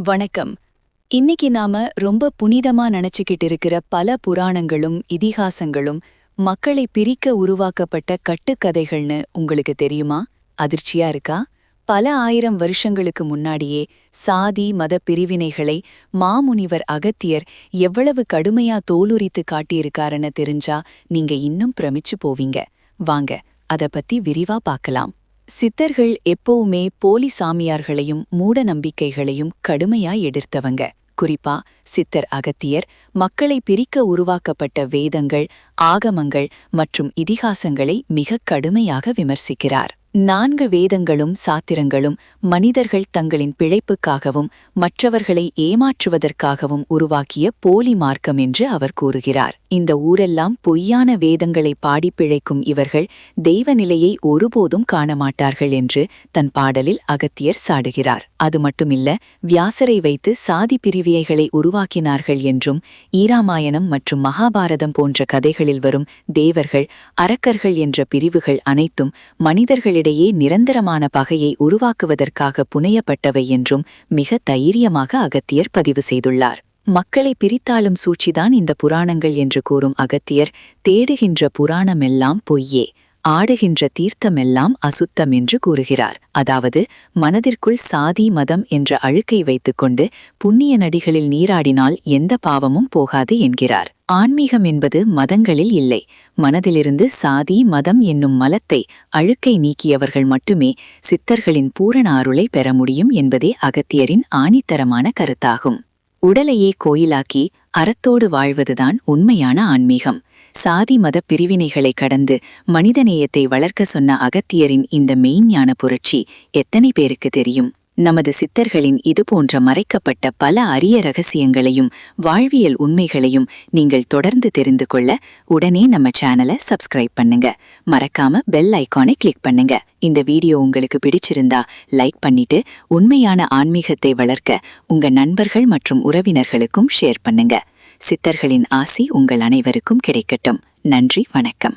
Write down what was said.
வணக்கம். இன்னைக்கு நாம ரொம்ப புனிதமா நினைச்சுக்கிட்டு இருக்கிற பல புராணங்களும் இதிகாசங்களும் மக்களை பிரிக்க உருவாக்கப்பட்ட கட்டுக்கதைகள்னு உங்களுக்கு தெரியுமா? அதிர்ச்சியா இருக்கா? பல ஆயிரம் வருஷங்களுக்கு முன்னாடியே சாதி மத பிரிவினைகளை மாமுனிவர் அகத்தியர் எவ்வளவு கடுமையா தோலுரித்து காட்டியிருக்காருன்னு தெரிஞ்சா நீங்க இன்னும் பிரமிச்சு போவீங்க. வாங்க அத பத்தி விரிவா பார்க்கலாம். சித்தர்கள் எப்பவுமே போலி சாமியார்களையும் மூட நம்பிக்கைகளையும் கடுமையாய் எதிர்த்தவங்க. குறிப்பா சித்தர் அகத்தியர் மக்களை பிரிக்க உருவாக்கப்பட்ட வேதங்கள், ஆகமங்கள் மற்றும் இதிகாசங்களை மிக கடுமையாக விமர்சிக்கிறார். 4 வேதங்களும் சாத்திரங்களும் மனிதர்கள் தங்களின் பிழைப்புக்காகவும் மற்றவர்களை ஏமாற்றுவதற்காகவும் உருவாக்கிய போலி மார்க்கம் என்று அவர் கூறுகிறார். இந்த ஊரெல்லாம் பொய்யான வேதங்களை பாடி பிழைக்கும் இவர்கள் தெய்வ நிலையை ஒருபோதும் காணமாட்டார்கள் என்று தன் பாடலில் அகத்தியர் சாடுகிறார். அது மட்டுமில்ல, வியாசரை வைத்து சாதி பிரிவினைகளை உருவாக்கினார்கள் என்றும், ஈராமாயணம் மற்றும் மகாபாரதம் போன்ற கதைகளில் வரும் தேவர்கள், அரக்கர்கள் என்ற பிரிவுகள் அனைத்தும் மனிதர்களிடையே நிரந்தரமான பகையை உருவாக்குவதற்காக புனையப்பட்டவை என்றும் மிக தைரியமாக அகத்தியர் பதிவு செய்துள்ளார். மக்களை பிரித்தாளும் சூழ்ச்சிதான் இந்த புராணங்கள் என்று கூறும் அகத்தியர், தேடுகின்ற புராணமெல்லாம் பொய்யே, ஆடுகின்ற தீர்த்தமெல்லாம் அசுத்தம் என்று கூறுகிறார். அதாவது மனதிற்குள் சாதி மதம் என்ற அழுக்கை வைத்துக்கொண்டு புண்ணிய நதிகளில் நீராடினால் எந்த பாவமும் போகாது என்கிறார். ஆன்மீகம் என்பது மதங்களில் இல்லை. மனதிலிருந்து சாதி மதம் என்னும் மலத்தை, அழுக்கை நீக்கியவர்கள் மட்டுமே சித்தர்களின் பூரண அருளை பெற முடியும் என்பதே அகத்தியரின் ஆணித்தரமான கருத்தாகும். உடலையே கோயிலாக்கி அறத்தோடு வாழ்வதுதான் உண்மையான ஆன்மீகம். சாதி மத பிரிவினைகளை கடந்து மனிதநேயத்தை வளர்க்க சொன்ன அகத்தியரின் இந்த மெய்ஞான புரட்சி எத்தனை பேருக்கு தெரியும்? நமது சித்தர்களின் இதுபோன்ற மறைக்கப்பட்ட பல அரிய ரகசியங்களையும் வாழ்வியல் உண்மைகளையும் நீங்கள் தொடர்ந்து தெரிந்து கொள்ள உடனே நம்ம சேனலை சப்ஸ்கிரைப் பண்ணுங்க. மறக்காம பெல் ஐகானை கிளிக் பண்ணுங்க. இந்த வீடியோ உங்களுக்கு பிடிச்சிருந்தா லைக் பண்ணிட்டு உண்மையான ஆன்மீகத்தை வளர்க்க உங்க நண்பர்கள் மற்றும் உறவினர்களுக்கும் ஷேர் பண்ணுங்க. சித்தர்களின் ஆசி உங்கள் அனைவருக்கும் கிடைக்கட்டும். நன்றி, வணக்கம்.